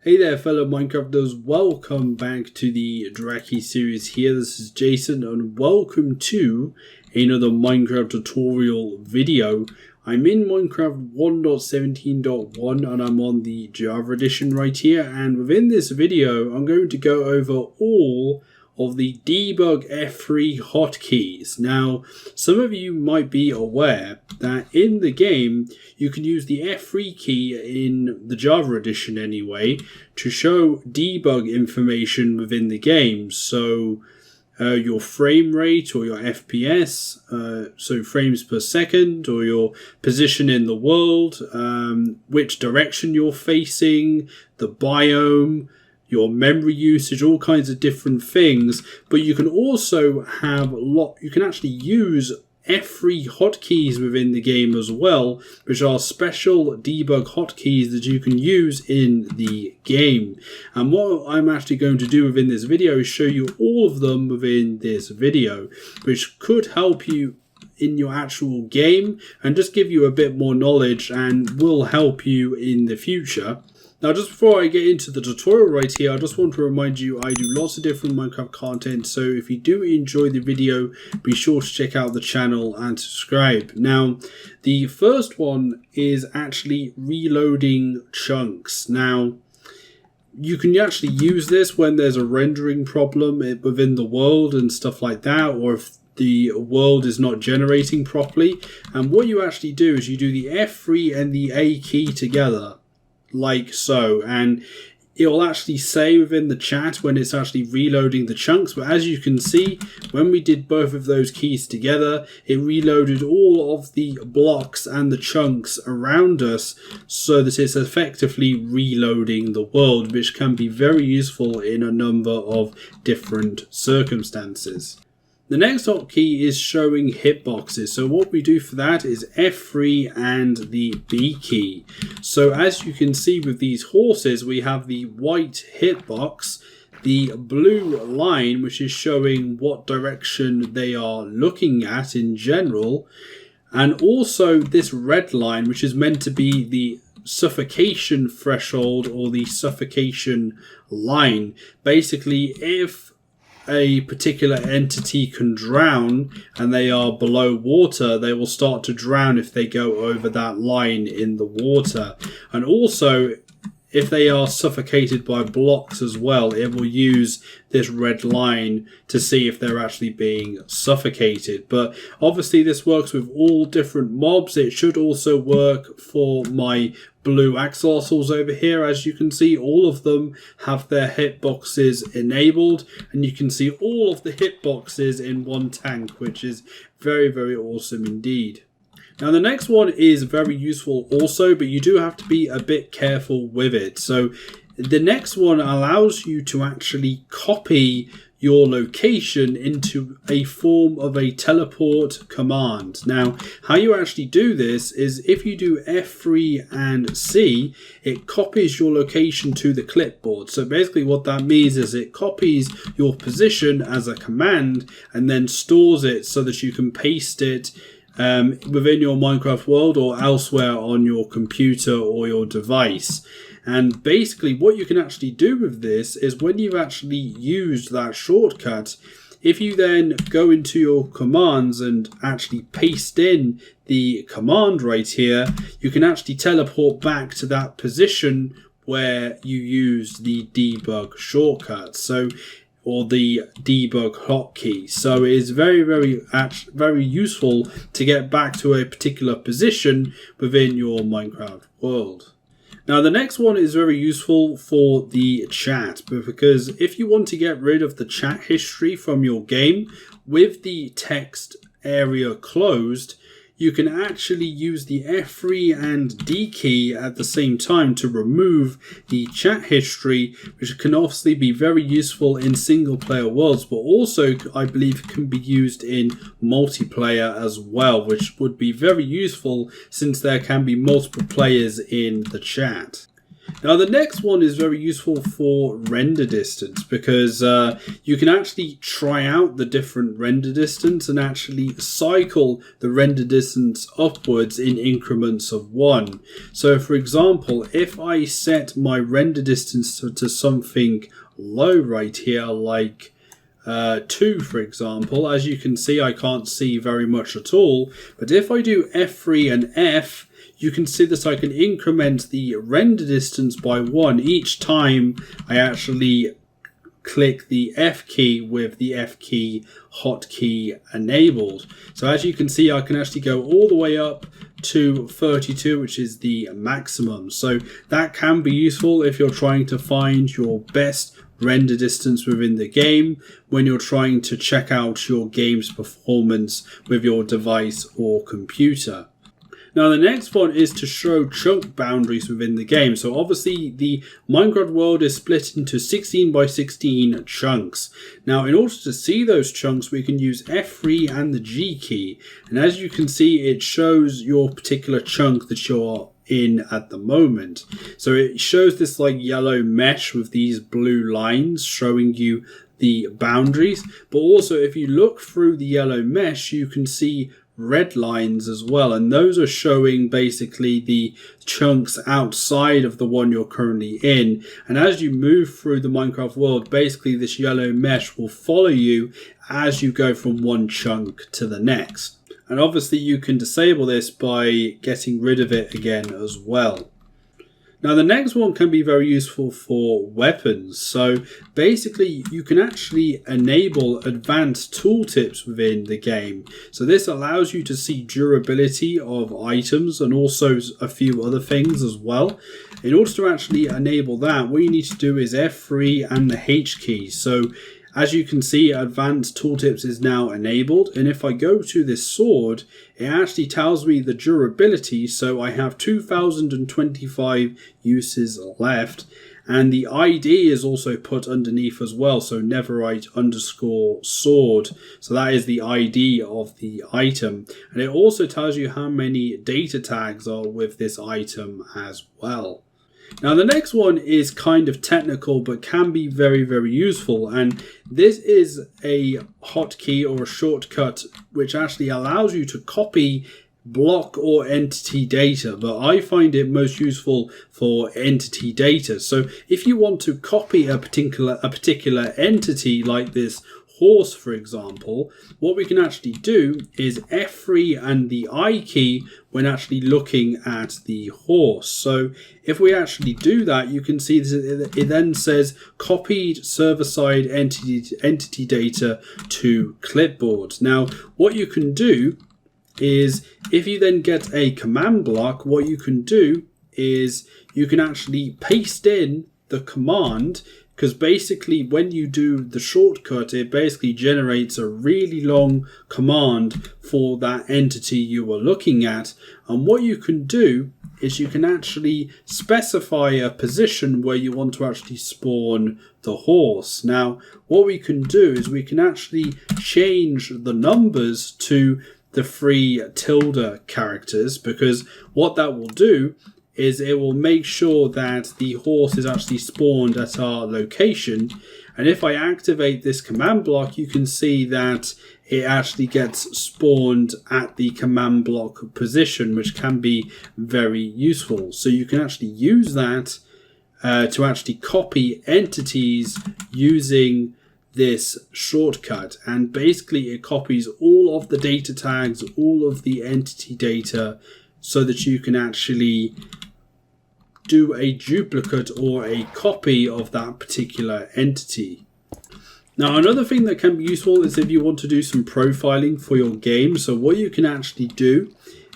Hey there fellow Minecrafters, welcome back to the Drackiseries here. This is Jason and welcome to another Minecraft tutorial video. I'm in Minecraft 1.17.1 and I'm on the Java edition right here, and within this video I'm going to go over all of the debug F3 hotkeys. Now, some of you might be aware that in the game you can use the F3 key in the Java edition anyway to show debug information within the game. So your frame rate or your FPS, so frames per second, or your position in the world, which direction you're facing, the biome, your memory usage, all kinds of different things. But you can also have you can actually use F3 hotkeys within the game as well, which are special debug hotkeys that you can use in the game. And what I'm actually going to do within this video is show you all of them within this video, which could help you in your actual game and just give you a bit more knowledge and will help you in the future. Now, just before I get into the tutorial right here, I just want to remind you I do lots of different Minecraft content, so if you do enjoy the video, be sure to check out the channel and subscribe. Now, the first one is actually reloading chunks. Now, you can actually use this when there's a rendering problem within the world and stuff like that, or if the world is not generating properly. And what you actually do is you do the F3 and the A key together, like so, and it will actually say within the chat when it's actually reloading the chunks. But as you can see, when we did both of those keys together, it reloaded all of the blocks and the chunks around us, so that it's effectively reloading the world, which can be very useful in a number of different circumstances. The next hotkey is showing hitboxes. So what we do for that is F3 and the B key. So as you can see with these horses, we have the white hitbox, the blue line, which is showing what direction they are looking at in general, and also this red line, which is meant to be the suffocation threshold or the suffocation line. Basically, if a particular entity can drown and they are below water, they will start to drown if they go over that line in the water. And also, if they are suffocated by blocks as well, it will use this red line to see if they're actually being suffocated. But obviously this works with all different mobs. It should also work for my blue axolotls over here. As you can see, all of them have their hitboxes enabled, and you can see all of the hitboxes in one tank, which is very, very awesome indeed. Now, the next one is very useful also, but you do have to be a bit careful with it. So the next one allows you to actually copy your location into a form of a teleport command. Now, how you actually do this is if you do F3 and C, it copies your location to the clipboard. So basically what that means is it copies your position as a command and then stores it so that you can paste it within your Minecraft world or elsewhere on your computer or your device. And basically what you can actually do with this is when you've actually used that shortcut, if you then go into your commands and actually paste in the command right here, you can actually teleport back to that position where you used the debug shortcut. So, or the debug hotkey. So it is very, very useful to get back to a particular position within your Minecraft world. Now, the next one is very useful for the chat, because if you want to get rid of the chat history from your game with the text area closed, you can actually use the F3 and D key at the same time to remove the chat history, which can obviously be very useful in single player worlds, but also I believe can be used in multiplayer as well, which would be very useful since there can be multiple players in the chat. Now the next one is very useful for render distance because you can actually try out the different render distance and actually cycle the render distance upwards in increments of 1. So for example, if I set my render distance to something low right here, like 2 for example, as you can see I can't see very much at all, but if I do F3 and F, you can see that I can increment the render distance by 1 each time I actually click the F key with the F key hotkey enabled. So as you can see, I can actually go all the way up to 32, which is the maximum. So that can be useful if you're trying to find your best render distance within the game when you're trying to check out your game's performance with your device or computer. Now the next one is to show chunk boundaries within the game. So obviously the Minecraft world is split into 16 by 16 chunks. Now in order to see those chunks we can use F3 and the G key. And as you can see it shows your particular chunk that you're in at the moment. So it shows this like yellow mesh with these blue lines showing you the boundaries. But also if you look through the yellow mesh you can see red lines as well, and those are showing basically the chunks outside of the one you're currently in. And as you move through the Minecraft world, basically this yellow mesh will follow you as you go from one chunk to the next. And obviously you can disable this by getting rid of it again as well. Now the next one can be very useful for weapons. So basically you can actually enable advanced tooltips within the game. So this allows you to see durability of items and also a few other things as well. In order to actually enable that, what you need to do is F3 and the H key. So as you can see, advanced tooltips is now enabled, and if I go to this sword, it actually tells me the durability, so I have 2025 uses left, and the ID is also put underneath as well, so Neverite_sword, so that is the ID of the item, and it also tells you how many data tags are with this item as well. Now the next one is kind of technical but can be very, very useful, and this is a hotkey or a shortcut which actually allows you to copy block or entity data, but I find it most useful for entity data. So if you want to copy a particular entity like this horse, for example, what we can actually do is F3 and the I key when actually looking at the horse. So if we actually do that, you can see that it then says copied server-side entity data to clipboard. Now, what you can do is if you then get a command block, what you can do is you can actually paste in the command, because basically when you do the shortcut, it basically generates a really long command for that entity you are looking at. And what you can do is you can actually specify a position where you want to actually spawn the horse. Now, what we can do is we can actually change the numbers to the 3 tilde characters, because what that will do is it will make sure that the horse is actually spawned at our location. And if I activate this command block, you can see that it actually gets spawned at the command block position, which can be very useful. So you can actually use that to actually copy entities using this shortcut, and basically it copies all of the data tags, all of the entity data, so that you can actually do a duplicate or a copy of that particular entity. Now, another thing that can be useful is if you want to do some profiling for your game. So what you can actually do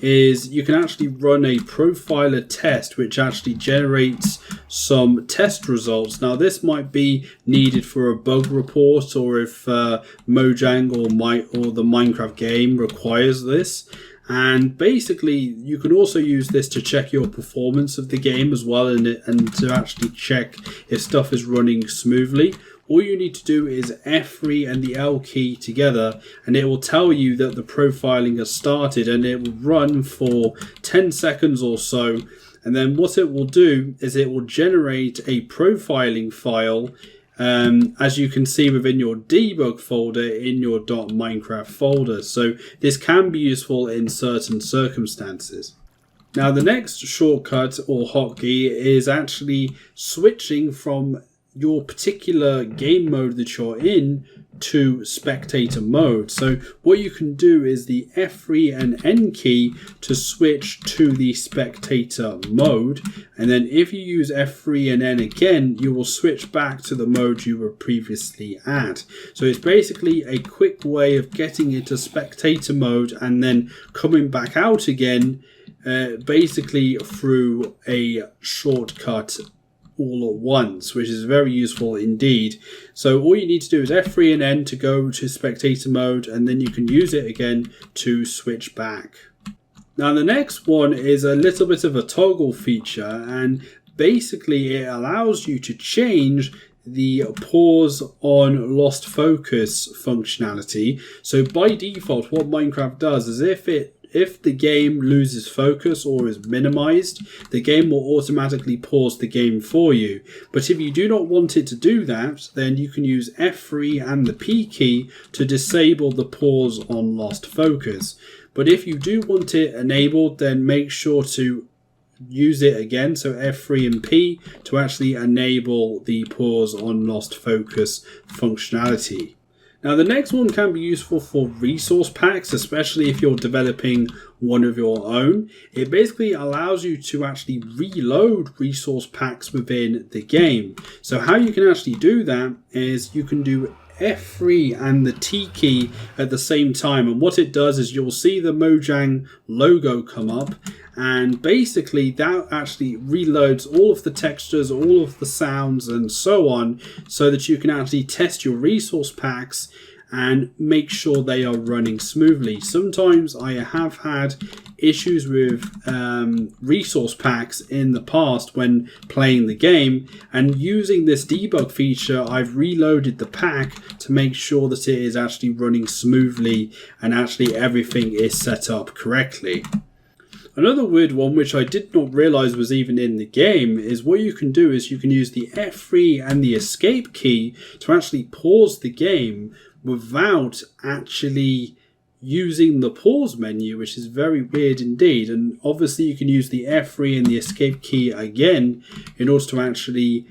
is you can actually run a profiler test, which actually generates some test results. Now, this might be needed for a bug report, or if Mojang or the Minecraft game requires this. And basically, you can also use this to check your performance of the game as well, and to actually check if stuff is running smoothly. All you need to do is F3 and the L key together, and it will tell you that the profiling has started, and it will run for 10 seconds or so. And then what it will do is it will generate a profiling file, as you can see within your debug folder in your .minecraft folder. So this can be useful in certain circumstances. Now the next shortcut or hotkey is actually switching from your particular game mode that you're in to spectator mode. So what you can do is the F3 and N key to switch to the spectator mode, and then if you use F3 and N again, you will switch back to the mode you were previously at. So it's basically a quick way of getting into spectator mode and then coming back out again, basically through a shortcut all at once, which is very useful indeed. So all you need to do is F3 and N to go to spectator mode, and then you can use it again to switch back. Now the next one is a little bit of a toggle feature, and basically it allows you to change the pause on lost focus functionality. So by default what Minecraft does is if the game loses focus or is minimized, the game will automatically pause the game for you. But if you do not want it to do that, then you can use F3 and the P key to disable the pause on lost focus. But if you do want it enabled, then make sure to use it again, so F3 and P, to actually enable the pause on lost focus functionality. Now the next one can be useful for resource packs, especially if you're developing one of your own. It basically allows you to actually reload resource packs within the game. So how you can actually do that is you can do F3 and the T key at the same time, and what it does is you'll see the Mojang logo come up, and basically that actually reloads all of the textures, all of the sounds and so on, so that you can actually test your resource packs and make sure they are running smoothly. Sometimes I have had issues with resource packs in the past when playing the game, and using this debug feature I've reloaded the pack to make sure that it is actually running smoothly and actually everything is set up correctly. Another weird one which I did not realize was even in the game is what you can do is you can use the F3 and the escape key to actually pause the game without actually using the pause menu, which is very weird indeed. And obviously you can use the F3 and the escape key again in order to actually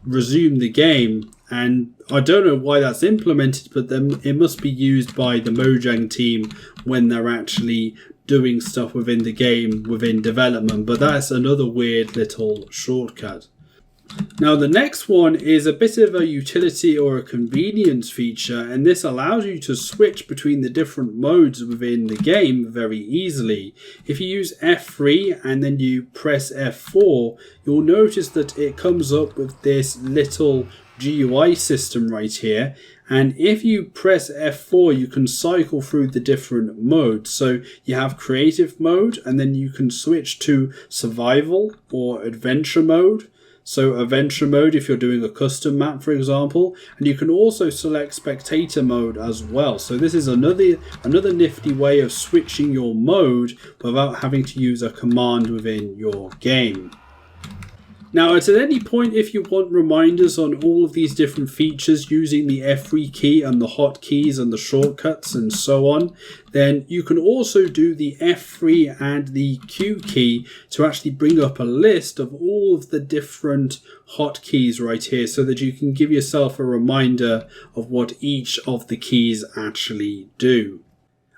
resume the game. And I don't know why that's implemented, but then it must be used by the Mojang team when they're actually doing stuff within the game within development. But that's another weird little shortcut. Now the next one is a bit of a utility or a convenience feature, and this allows you to switch between the different modes within the game very easily. If you use F3 and then you press F4, you'll notice that it comes up with this little GUI system right here, and if you press F4 you can cycle through the different modes. So you have creative mode, and then you can switch to survival or adventure mode. So adventure mode if you're doing a custom map, for example, and you can also select spectator mode as well. So this is another nifty way of switching your mode without having to use a command within your game. Now at any point, if you want reminders on all of these different features using the F3 key and the hotkeys and the shortcuts and so on, then you can also do the F3 and the Q key to actually bring up a list of all of the different hotkeys right here, so that you can give yourself a reminder of what each of the keys actually do.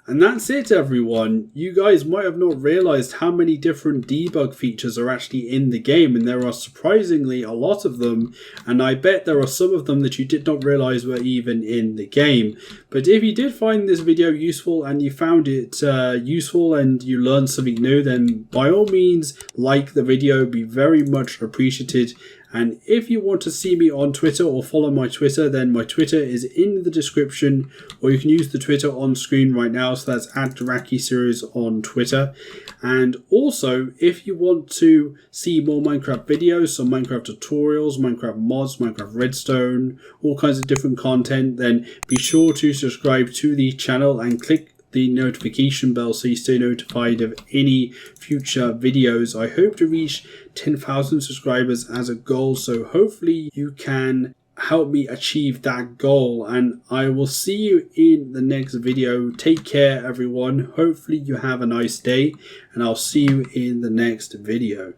And that's it, everyone. You guys might have not realized how many different debug features are actually in the game, and there are surprisingly a lot of them, and I bet there are some of them that you did not realize were even in the game. But if you did find this video useful and you found it useful and you learned something new, then by all means like the video, it'd be very much appreciated. And if you want to see me on Twitter or follow my Twitter, then my Twitter is in the description, or you can use the Twitter on screen right now. So that's at Drackiseries on Twitter. And also, if you want to see more Minecraft videos, some Minecraft tutorials, Minecraft mods, Minecraft redstone, all kinds of different content, then be sure to subscribe to the channel and click the notification bell so you stay notified of any future videos. I hope to reach 10,000 subscribers as a goal, so hopefully you can help me achieve that goal, and I will see you in the next video. Take care everyone, hopefully you have a nice day, and I'll see you in the next video.